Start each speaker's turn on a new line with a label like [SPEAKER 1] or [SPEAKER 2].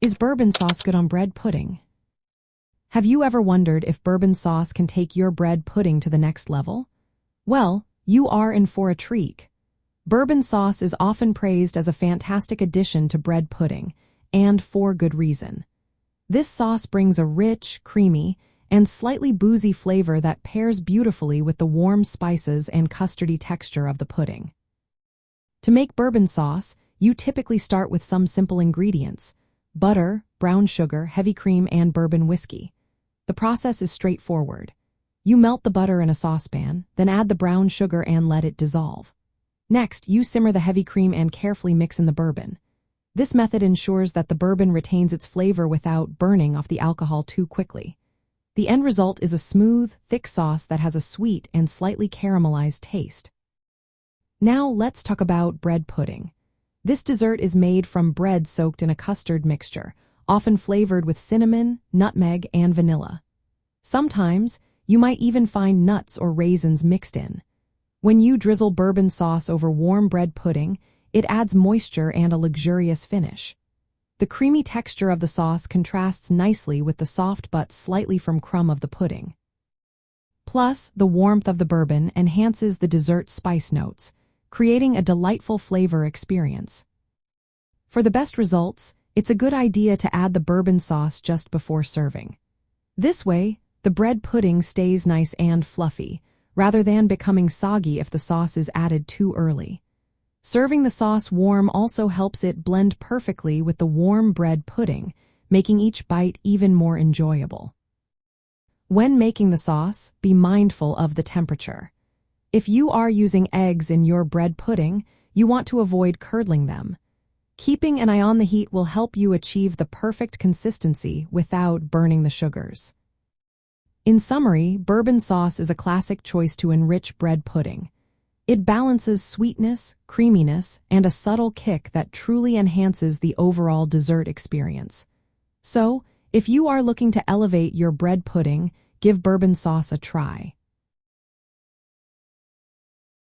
[SPEAKER 1] Is bourbon sauce good on bread pudding? Have you ever wondered if bourbon sauce can take your bread pudding to the next level? Well, you are in for a treat. Bourbon sauce is often praised as a fantastic addition to bread pudding, and for good reason. This sauce brings a rich, creamy, and slightly boozy flavor that pairs beautifully with the warm spices and custardy texture of the pudding. To make bourbon sauce, you typically start with some simple ingredients: butter, brown sugar, heavy cream, and bourbon whiskey. The process is straightforward. You melt the butter in a saucepan, then add the brown sugar and let it dissolve. Next, you simmer the heavy cream and carefully mix in the bourbon. This method ensures that the bourbon retains its flavor without burning off the alcohol too quickly. The end result is a smooth, thick sauce that has a sweet and slightly caramelized taste. Now let's talk about bread pudding. This dessert is made from bread soaked in a custard mixture, often flavored with cinnamon, nutmeg, and vanilla. Sometimes, you might even find nuts or raisins mixed in. When you drizzle bourbon sauce over warm bread pudding, it adds moisture and a luxurious finish. The creamy texture of the sauce contrasts nicely with the soft but slightly firm crumb of the pudding. Plus, the warmth of the bourbon enhances the dessert spice notes, creating a delightful flavor experience. For the best results, it's a good idea to add the bourbon sauce just before serving. This way, the bread pudding stays nice and fluffy, rather than becoming soggy if the sauce is added too early. Serving the sauce warm also helps it blend perfectly with the warm bread pudding, making each bite even more enjoyable. When making the sauce, be mindful of the temperature. If you are using eggs in your bread pudding, you want to avoid curdling them. Keeping an eye on the heat will help you achieve the perfect consistency without burning the sugars. In summary, bourbon sauce is a classic choice to enrich bread pudding. It balances sweetness, creaminess, and a subtle kick that truly enhances the overall dessert experience. So, if you are looking to elevate your bread pudding, give bourbon sauce a try.